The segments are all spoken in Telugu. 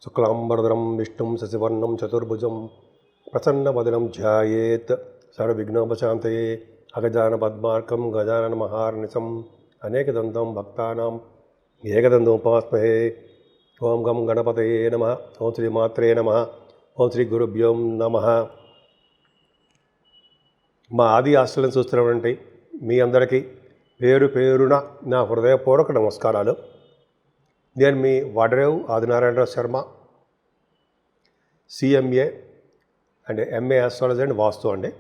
శుక్లాంబరధరం విష్ణుం శశివర్ణం చతుర్భుజం ప్రసన్నవదనం ధ్యాయేత్ సర్వవిఘ్నోపశాంతయే అగజాన పద్మార్కం గజానన మహార్నిశం అనేకదంతం భక్తానాం ఏకదంతం ఉపాస్మహే. ఓం గం గణపతయే నమః. ఓం శ్రీ మాత్రే నమః. ఓం శ్రీ గురుభ్యో నమః. మా ఆది హాస్టల్ని చూస్తున్నటువంటి మీ అందరికీ పేరు పేరున నా హృదయపూర్వక నమస్కారాలు. నేను మీ Vadarevu Adinarayana Rao Sharma, CMA and MA astrology and vastu అండి.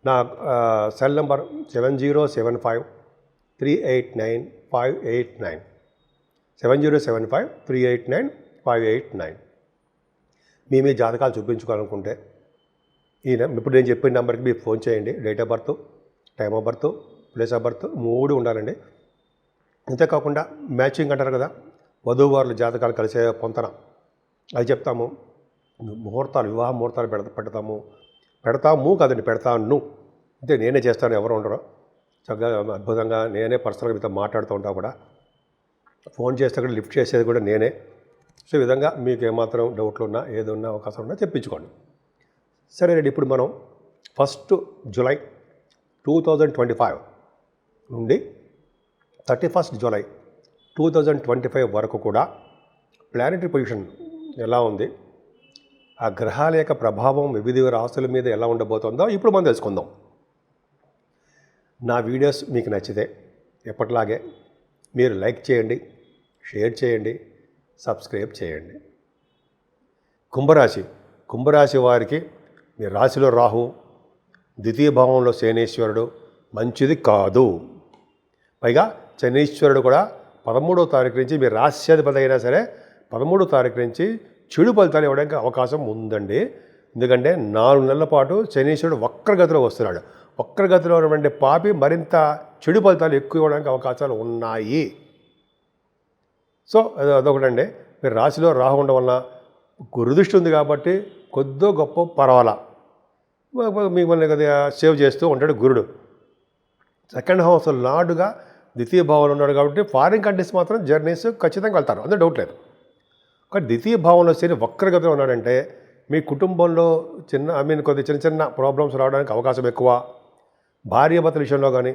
నా సెల్ నెంబర్ 7075389589 7075389589. మీ జాతకాలు చూపించుకోవాలనుకుంటే ఇప్పుడు నేను చెప్పిన నెంబర్కి మీరు ఫోన్ చేయండి. Date of birth, time of birth, place of birth 3 ఉండాలండి. అంతేకాకుండా మ్యాచింగ్ అంటారు కదా, వధూవారుల జాతకాలు కలిసే పొంతన అది చెప్తాము. ముహూర్తాలు, వివాహ ముహూర్తాలు పెడతాము కదండి, పెడతాను అంటే నేనే చేస్తాను, ఎవరు ఉండరు. చక్కగా అద్భుతంగా నేనే పర్సనల్గా మీతో మాట్లాడుతూ ఉంటాను కూడా. ఫోన్ చేస్తే కూడా లిఫ్ట్ చేసేది కూడా నేనే. సో ఈ విధంగా మీకు ఏమాత్రం డౌట్లు ఉన్నా, ఏదున్నా అవకాశం ఉన్నా చెప్పించుకోండి. సరే అండి, ఇప్పుడు మనం 1 జూలై 2025 నుండి 31 జూలై 2025 వరకు కూడా ప్లానెటరీ పొజిషన్ ఎలా ఉంది, ఆ గ్రహాల యొక్క ప్రభావం వివిధ రాశుల మీద ఎలా ఉండబోతుందో ఇప్పుడు మనం తెలుసుకుందాం. నా వీడియోస్ మీకు నచ్చితే ఎప్పటిలాగే మీరు లైక్ చేయండి, షేర్ చేయండి, సబ్స్క్రైబ్ చేయండి. కుంభరాశి వారికి మీ రాశిలో రాహు, ద్వితీయ భావంలో శనేశ్వరుడు మంచిది కాదు. పైగా శనీశ్వరుడు కూడా 13వ తారీఖు నుంచి మీ రాశ్యాధిపతి అయినా సరే 13వ తారీఖు నుంచి చెడు ఫలితాలు ఇవ్వడానికి అవకాశం ఉందండి. ఎందుకంటే 4 నెలల పాటు శనీశ్వరుడు వక్రగతిలో వస్తున్నాడు. వక్రగతిలో ఉన్నటువంటి పాపి మరింత చెడు ఫలితాలు ఎక్కువ ఇవ్వడానికి అవకాశాలు ఉన్నాయి. సో అదొకటండి. మీరు రాశిలో రాహు ఉండడం వలన గురుదృష్టి ఉంది కాబట్టి కొద్దో గొప్ప పర్వాలా మిమ్మల్ని కొద్దిగా సేవ్ చేస్తూ ఉంటాడు గురుడు. సెకండ్ హౌస్ లార్డుగా ద్వితీయ భావంలో ఉన్నాడు కాబట్టి ఫారిన్ కంట్రీస్ మాత్రం జర్నీస్ ఖచ్చితంగా వెళ్తారు, అందులో డౌట్ లేదు. కానీ ద్వితీయ భావంలో శని వక్రగతిలో ఉన్నాడంటే మీ కుటుంబంలో కొద్ది చిన్న ప్రాబ్లమ్స్ రావడానికి అవకాశం ఎక్కువ. భార్యాభర్తల విషయంలో కానీ,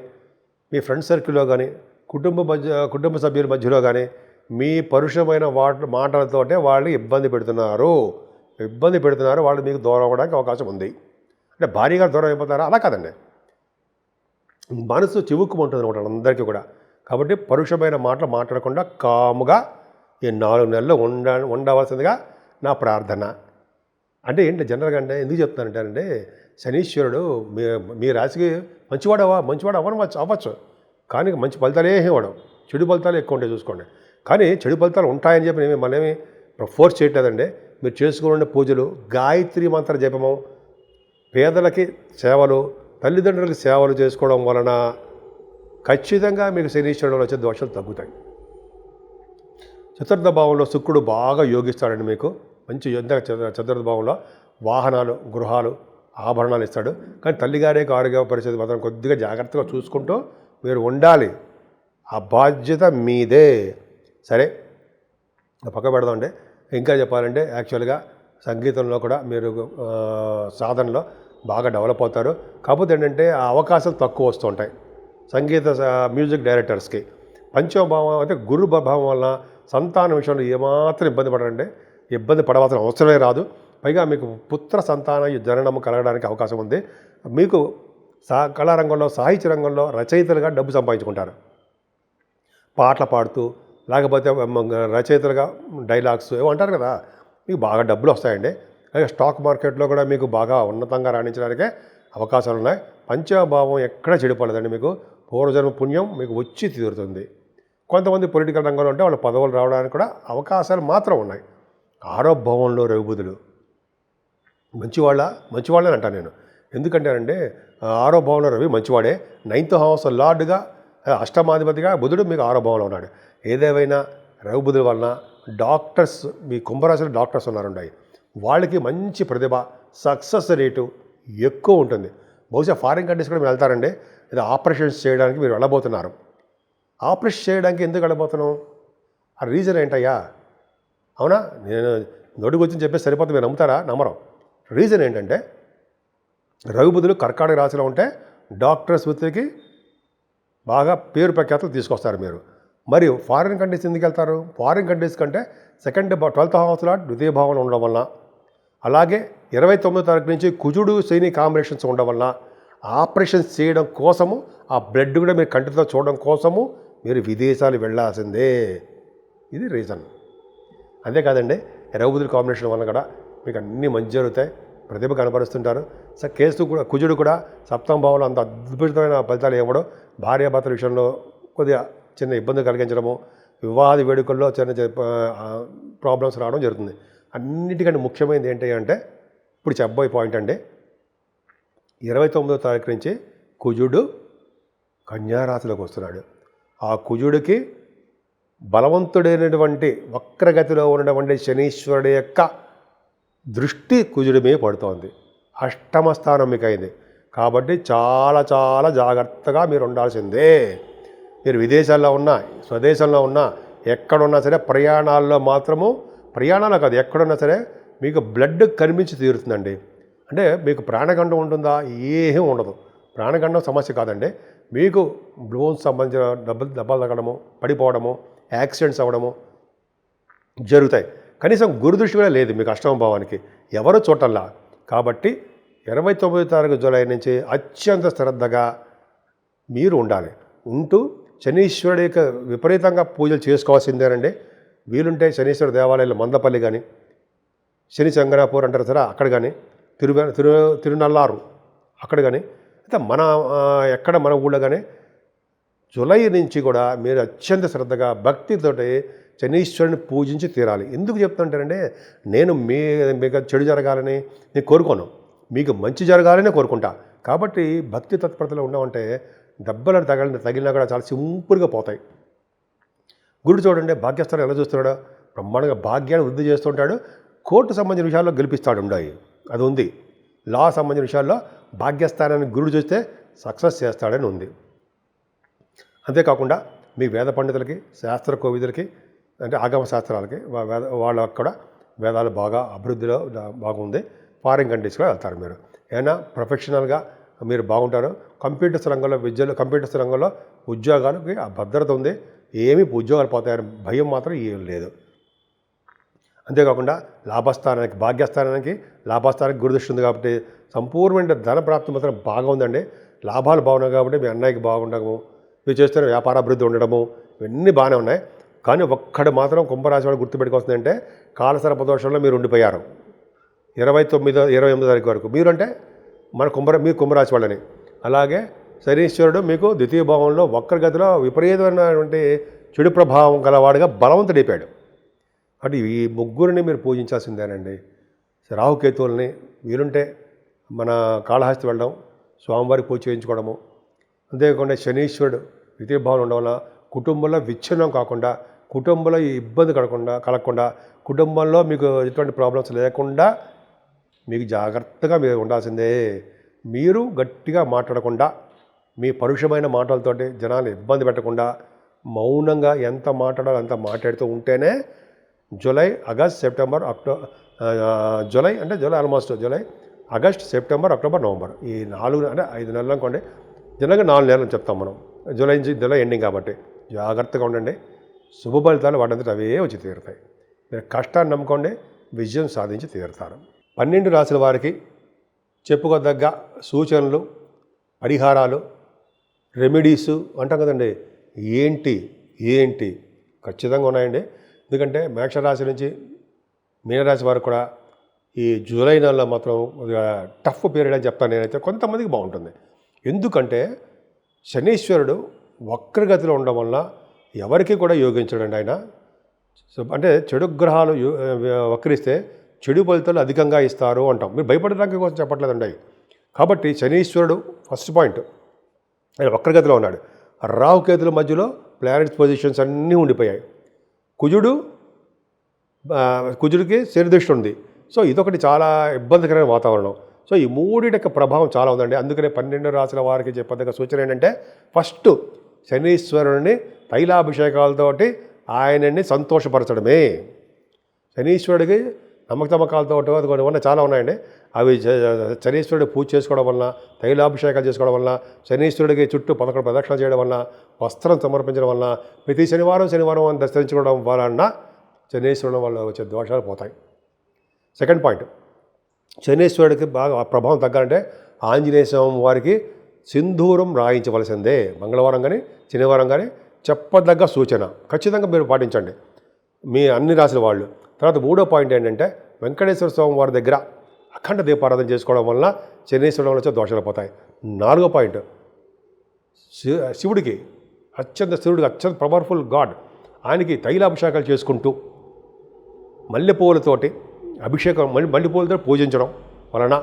మీ ఫ్రెండ్ సర్కిల్లో కానీ, కుటుంబ సభ్యుల మధ్యలో కానీ మీ పరుషమైన మాటలతోటే వాళ్ళు ఇబ్బంది పెడుతున్నారు. వాళ్ళు మీకు దూరం అవ్వడానికి అవకాశం ఉంది. అంటే భార్యగా దూరం అయిపోతారా? అలా కాదండి, మనసు చివుక్కుమంటుంది అనమాట అందరికీ కూడా. కాబట్టి పరుషమైన మాటలు మాట్లాడకుండా కాముగా ఈ 4 నెలలు ఉండవలసిందిగా నా ప్రార్థన. అంటే ఏంటి జనరల్గా అంటే ఎందుకు చెప్తానంటే, శనీశ్వరుడు మీ రాశికి మంచివాడు అవ్వచ్చు, కానీ మంచి ఫలితాలే ఇవ్వడం, చెడు ఫలితాలు ఎక్కువ ఉంటాయి చూసుకోండి. కానీ చెడు ఫలితాలు ఉంటాయని చెప్పి మనమేమి ఫోర్స్ చేయట్లేదండి. మీరు చేసుకునే పూజలు, గాయత్రి మంత్ర జపము, పేదలకి సేవలు, తల్లిదండ్రులకి సేవలు చేసుకోవడం వలన ఖచ్చితంగా మీకు శనీశ్వరుడు వచ్చే దోషాలు తగ్గుతాయి. చతుర్థ భావంలో శుక్రుడు బాగా యోగిస్తాడండి. మీకు మంచి చతుర్థ భావంలో వాహనాలు, గృహాలు, ఆభరణాలు ఇస్తాడు. కానీ తల్లిగారి ఆరోగ్య పరిస్థితి మాత్రం కొద్దిగా జాగ్రత్తగా చూసుకుంటూ మీరు ఉండాలి. ఆ బాధ్యత మీదే. సరే, పక్క పెడదామండి. ఇంకా చెప్పాలంటే యాక్చువల్గా సంగీతంలో కూడా మీరు సాధనలో బాగా డెవలప్ అవుతారు. కాకపోతే ఏంటంటే ఆ అవకాశాలు తక్కువ వస్తూ ఉంటాయి మ్యూజిక్ డైరెక్టర్స్కి. పంచమభావం అంటే గురు ప్రభావం వలన సంతానం విషయంలో ఏమాత్రం ఇబ్బంది పడవలసిన అవసరమే రాదు. పైగా మీకు పుత్ర సంతాన జననము కలగడానికి అవకాశం ఉంది. మీకు కళారంగంలో, సాహిత్య రంగంలో రచయితలుగా డబ్బు సంపాదించుకుంటారు. పాటలు పాడుతూ, లేకపోతే రచయితలుగా డైలాగ్స్ ఏమంటారు కదా, మీకు బాగా డబ్బులు వస్తాయండి. అలాగే స్టాక్ మార్కెట్లో కూడా మీకు బాగా ఉన్నతంగా రాణించడానికే అవకాశాలు ఉన్నాయి. పంచభావం ఎక్కడ చెడిపోలేదండి. మీకు పూర్వజన్మ పుణ్యం మీకు వచ్చి తీరుతుంది. కొంతమంది పొలిటికల్ రంగంలో ఉంటే వాళ్ళ పదవులు రావడానికి కూడా అవకాశాలు మాత్రం ఉన్నాయి. 6వ భావంలో రవిబుధులు మంచివాళ్ళని అంటాను నేను. ఎందుకంటేనంటే 6వ భావంలో రవి మంచివాడే. 9th హౌస్ లార్డ్గా, అష్టమాధిపతిగా బుధుడు మీకు 6వ భావంలో ఉన్నాడు. ఏదేమైనా రవిబుధుల వలన డాక్టర్స్, మీ కుంభరాశిలో డాక్టర్స్ ఉన్నారండి, వాళ్ళకి మంచి ప్రతిభ, సక్సెస్ రేటు ఎక్కువ ఉంటుంది. బహుశా ఫారిన్ కంట్రీస్ కూడా మీరు వెళ్తారండి. ఏదో ఆపరేషన్స్ చేయడానికి మీరు వెళ్ళబోతున్నారు. ఆపరేషన్ చేయడానికి ఎందుకు వెళ్ళబోతున్నాం? ఆ రీజన్ ఏంటయ్యా? అవునా? నేను నోటికి వచ్చి చెప్పేసి సరిపోతే మీరు నమ్ముతారా? నమ్మరు. రీజన్ ఏంటంటే రవి బుధులు కర్కాటక రాశిలో ఉంటే డాక్టర్స్ వృత్తికి బాగా పేరు ప్రఖ్యాతులు తీసుకొస్తారు మీరు. మరి ఫారిన్ కంట్రీస్ ఎందుకు వెళ్తారు? ఫారిన్ కంట్రీస్ కంటే 12th హౌస్లో ద్వితీయ భావంలో ఉండడం వలన, అలాగే 29వ తారీఖు నుంచి కుజుడు శని కాంబినేషన్స్ ఉండడం వలన ఆపరేషన్స్ చేయడం కోసము, ఆ బ్లడ్ కూడా మీరు కంటితో చూడడం కోసము మీరు విదేశాలు వెళ్ళాల్సిందే. ఇది రీజన్. అంతేకాదండి, రవి బుధుల కాంబినేషన్ వలన కూడా మీకు అన్నీ మంచి జరుగుతాయి, ప్రతిభ కనపరుస్తుంటారు. కేసు కూడా కుజుడు కూడా 7వ భావంలో అంత అద్భుతమైన ఫలితాలు ఇవ్వడం, భార్యాభర్తల విషయంలో కొద్దిగా చిన్న ఇబ్బంది కలిగించడము, వివాహాది వేడుకల్లో చిన్న ప్రాబ్లమ్స్ రావడం జరుగుతుంది. అన్నిటికంటే ముఖ్యమైనది ఏంటి అంటే ఇప్పుడు చెప్పబోయే పాయింట్ అండి, 29వ తారీఖు నుంచి కుజుడు కన్యారాశిలోకి వస్తున్నాడు. ఆ కుజుడికి బలవంతుడైనటువంటి వక్రగతిలో ఉన్నటువంటి శనీశ్వరుడి యొక్క దృష్టి కుజుడి మీద పడుతోంది. అష్టమ స్థానం మీకు అయింది. కాబట్టి చాలా చాలా జాగ్రత్తగా మీరు ఉండాల్సిందే. మీరు విదేశాల్లో ఉన్నా, స్వదేశంలో ఉన్నా, ఎక్కడున్నా సరే ప్రయాణాల్లో మాత్రము, ప్రయాణాలు కాదు ఎక్కడున్నా సరే మీకు బ్లడ్ కనిపించి తీరుతుందండి. అంటే మీకు ప్రాణగండం ఉంటుందా? ఏమీ ఉండదు. ప్రాణగండం సమస్య కాదండి. మీకు బ్లోన్స్ సంబంధించిన దెబ్బలు తగ్గడము, పడిపోవడము, యాక్సిడెంట్స్ అవ్వడము జరుగుతాయి. కనీసం గురుదృష్టి కూడా లేదు మీకు అష్టమ భావానికి, ఎవరు చూడటంలా. కాబట్టి 29వ తారీఖు జూలై నుంచి అత్యంత శ్రద్ధగా మీరు ఉండాలి. ఉంటూ శనీశ్వరుడి యొక్క విపరీతంగా పూజలు చేసుకోవాల్సిందేనండి. వీలుంటే శనీశ్వర దేవాలయాలు మందపల్లి కానీ, శని చంగరాపూర్ అంటారు సరే అక్కడ కానీ, తిరునల్లారు అక్కడ కానీ, అయితే ఎక్కడ మన ఊళ్ళో కానీ జూలై నుంచి కూడా మీరు అత్యంత శ్రద్ధగా భక్తితోటి శనీశ్వరుని పూజించి తీరాలి. ఎందుకు చెప్తుంటారంటే, నేను మీకు చెడు జరగాలని నేను కోరుకోను, మీకు మంచి జరగాలని కోరుకుంటా. కాబట్టి భక్తి తత్పరతలో ఉన్నామంటే దెబ్బలను తగిలినా కూడా చాలా సింపుల్గా పోతాయి. గురుడు చూడండి, భాగ్యస్థానం ఎలా చూస్తున్నాడో బ్రహ్మాండంగా భాగ్యాన్ని వృద్ధి చేస్తుంటాడు. కోర్టు సంబంధించిన విషయాల్లో గెలిపిస్తాడు ఉండాయి, అది ఉంది. లా సంబంధించిన విషయాల్లో భాగ్యస్థానాన్ని గురుడు చూస్తే సక్సెస్ చేస్తాడని ఉంది. అంతేకాకుండా మీ వేద పండితులకి, శాస్త్ర కోవిదులకి, అంటే ఆగమ శాస్త్రాలకి వాళ్ళకు కూడా వేదాలు బాగా అభివృద్ధిలో బాగుంది. ఫారిన్ కంట్రీస్లో వెళ్తారు మీరు. ఏమైనా ప్రొఫెషనల్గా మీరు బాగుంటారు. కంప్యూటర్స్ రంగంలో ఉద్యోగాలకి ఆ భద్రత ఉంది. ఏమీ ఉద్యోగాలు పోతాయని భయం మాత్రం ఏం లేదు. అంతేకాకుండా భాగ్యస్థానానికి గురుదృష్టి ఉంది కాబట్టి సంపూర్ణమైన ధన ప్రాప్తి మాత్రం బాగా ఉందండి. లాభాలు బాగున్నాయి కాబట్టి మీ అన్నయ్యకి బాగుండడము, మీరు చేస్తున్న వ్యాపార అభివృద్ధి ఉండడము, ఇవన్నీ బాగానే ఉన్నాయి. కానీ ఒక్కడు మాత్రం కుంభరాశి వాడు గుర్తుపెట్టుకొస్తుందంటే కాలసర్ప దోషంలో మీరు ఉండిపోయారు 28వ తారీఖు వరకు. మీరంటే మీరు కుంభరాశి వాళ్ళని. అలాగే శనీశ్వరుడు మీకు ద్వితీయ భావంలో వక్రగతిలో విపరీతమైనటువంటి చెడు ప్రభావం గలవాడుగా బలవంతుడైపోయాడు. అంటే ఈ ముగ్గురిని మీరు పూజించాల్సిందేనండి. రాహుకేతువుల్ని వీలుంటే మన కాళహస్తి వెళ్ళడం, స్వామివారికి పూజ చేయించుకోవడము. అంతేకాకుండా శనీశ్వరుడు ద్వితీయ భావంలో ఉండడం వల్ల కుటుంబంలో విచ్ఛిన్నం కాకుండా, కుటుంబంలో ఇబ్బంది కలగకుండా, కుటుంబంలో మీకు ఎటువంటి ప్రాబ్లమ్స్ లేకుండా మీకు జాగ్రత్తగా మీరు ఉండాల్సిందే. మీరు గట్టిగా మాట్లాడకుండా, మీ పరుషమైన మాటలతోటి జనాలు ఇబ్బంది పెట్టకుండా మౌనంగా ఎంత మాట్లాడాలో అంత మాట్లాడుతూ ఉంటేనే July, August, September, July almost July, August, September, October, November ఈ 4 అంటే 5 నెలలు అనుకోండి. జనరల్గా 4 నెలలు అని చెప్తాం మనం. జూలై ఎండింగ్ కాబట్టి జాగ్రత్తగా ఉండండి. శుభ ఫలితాలు వాటంతట అవే వచ్చి తీరుతాయి. మీరు కష్టాన్ని నమ్ముకోండి, విజయం సాధించి తీరుతారు. 12 రాశుల వారికి చెప్పుకోదగ్గ సూచనలు, పరిహారాలు, రెమెడీసు అంటాం కదండి, ఏంటి ఖచ్చితంగా ఉన్నాయండి. ఎందుకంటే మేషరాశి నుంచి మీనరాశి వారికి కూడా ఈ జూలై నెలలో మాత్రం టఫ్ పీరియడ్ అని చెప్తాను నేనైతే. కొంతమందికి బాగుంటుంది. ఎందుకంటే శనీశ్వరుడు వక్రగతిలో ఉండడం వల్ల ఎవరికి కూడా యోగించడండి ఆయన. అంటే చెడు గ్రహాలు వక్రిస్తే చెడు ఫలితాలు అధికంగా ఇస్తారు అంటాం. మీరు భయపడడానికి కోసం చెప్పట్లేదండి. కాబట్టి శనీశ్వరుడు ఫస్ట్ పాయింట్, ఆయన వక్రగతిలో ఉన్నాడు. రాహుకేతుల మధ్యలో ప్లానెట్స్ పొజిషన్స్ అన్నీ ఉండిపోయాయి. కుజుడికి శనిదృష్టి ఉంది. సో ఇదొకటి చాలా ఇబ్బందికరమైన వాతావరణం. సో ఈ మూడింటి యొక్క ప్రభావం చాలా ఉందండి. అందుకనే 12 రాశుల వారికి చెప్పదగ్గ సూచన ఏంటంటే, ఫస్ట్ శనీశ్వరుని తైలాభిషేకాలతోటి ఆయనని సంతోషపరచడమే. శనీశ్వరుడికి నమ్మకతమ్మకాలతో కొన్ని చాలా ఉన్నాయండి. అవి శనీశ్వరుడు పూజ చేసుకోవడం వలన, తైలాభిషేకాలు చేసుకోవడం వలన, శనీశ్వరుడికి చుట్టూ 11 ప్రదక్షిణ చేయడం వలన, వస్త్రం సమర్పించడం వలన, ప్రతి శనివారం దర్శించుకోవడం వలన శనీశ్వరుడు వల్ల వచ్చే దోషాలు పోతాయి. సెకండ్ పాయింట్, శనీశ్వరుడికి బాగా ప్రభావం తగ్గాలంటే ఆంజనేయ స్వామి వారికి సింధూరం రాయించవలసిందే. మంగళవారం కానీ శనివారం కానీ చెప్పదగ్గ సూచన, ఖచ్చితంగా మీరు పాటించండి మీ అన్ని రాశుల వాళ్ళు. తర్వాత మూడో పాయింట్ ఏంటంటే వెంకటేశ్వర స్వామి వారి దగ్గర అఖండ దీపారాధన చేసుకోవడం వలన శనీశ్వరుడు వచ్చే దోషాలు పోతాయి. నాలుగో పాయింట్, శివుడికి అత్యంత పవర్ఫుల్ గాడ్, ఆయనకి తైలాభిషేకాలు చేసుకుంటూ మల్లెపూలతోటి అభిషేకం మల్లెపూలతో పూజించడం వలన,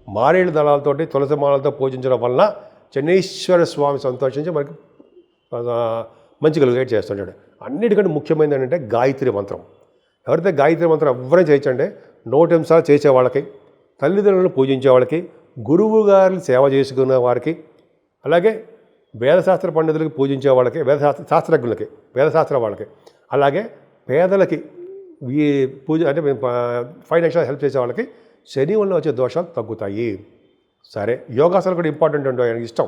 మారేడు దళాలతోటి తులసి మాలతో పూజించడం వలన శనీశ్వర స్వామి సంతోషించి మనకి మంచి కలిగేట్ చేస్తుంటాడు. అన్నిటికంటే ముఖ్యమైనది ఏంటంటే గాయత్రి మంత్రం. ఎవరైతే గాయత్రి మంత్రం ఎవరైనా చేయించండి, 100 నిమిషాలు చేసే వాళ్ళకి, తల్లిదండ్రులను పూజించే వాళ్ళకి, గురువు గారిని సేవ చేసుకునే వారికి, అలాగే వేదశాస్త్ర పండితులకి పూజించే వాళ్ళకి, శాస్త్రజ్ఞులకి, వేదశాస్త్ర వాళ్ళకి, అలాగే పేదలకి ఈ పూజ అంటే ఫైనాన్షియల్ హెల్ప్ చేసే వాళ్ళకి శని వల్ల వచ్చే దోషాలు తగ్గుతాయి. సరే, యోగాసనాలు కూడా ఇంపార్టెంట్ అంటే ఆయనకి ఇష్టం.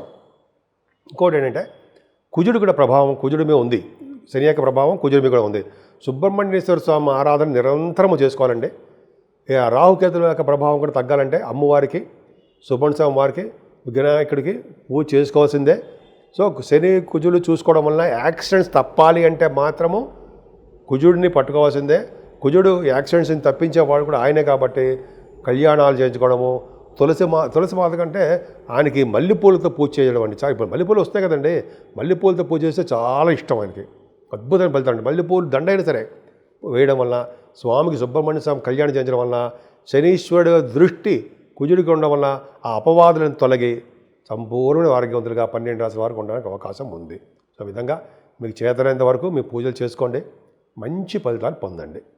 ఇంకోటి ఏంటంటే కుజుడు కూడా ప్రభావం కుజుడి మీద ఉంది, శని యొక్క ప్రభావం కుజుడి మీద కూడా ఉంది. సుబ్రహ్మణ్యేశ్వర స్వామి ఆరాధన నిరంతరము చేసుకోవాలండి. రాహుకేతుల యొక్క ప్రభావం కూడా తగ్గాలంటే అమ్మవారికి, సుబ్రహ్మణ్య స్వామి వారికి, వినాయకుడికి పూజ చేసుకోవాల్సిందే. సో శని కుజులు చూసుకోవడం వలన యాక్సిడెంట్స్ తప్పాలి అంటే మాత్రము కుజుడిని పట్టుకోవాల్సిందే. కుజుడు యాక్సిడెంట్స్ని తప్పించేవాడు కూడా ఆయనే కాబట్టి కళ్యాణాలు చేయించుకోవడము, తులసి మాత కంటే ఆయనకి మల్లెపూలతో పూజ చేయడం అండి. ఇప్పుడు మల్లెపూలు వస్తాయి కదండి, మల్లెపూలతో పూజ చేస్తే చాలా ఇష్టం ఆయనకి, అద్భుతమైన ఫలితం అండి. మల్లెపూలు దండైనా సరే వేయడం వలన, స్వామికి సుబ్రహ్మణ్య స్వామి కళ్యాణం చేయించడం వలన, శనీశ్వరుడు దృష్టి కుజుడికి ఉండడం వలన ఆ అపవాదులను తొలగి సంపూర్ణ ఆరోగ్యవంతులుగా 12 రాశుల వారికి ఉండడానికి అవకాశం ఉంది. సో విధంగా మీకు చేతనైనంత వరకు మీ పూజలు చేసుకోండి, మంచి ఫలితాలు పొందండి.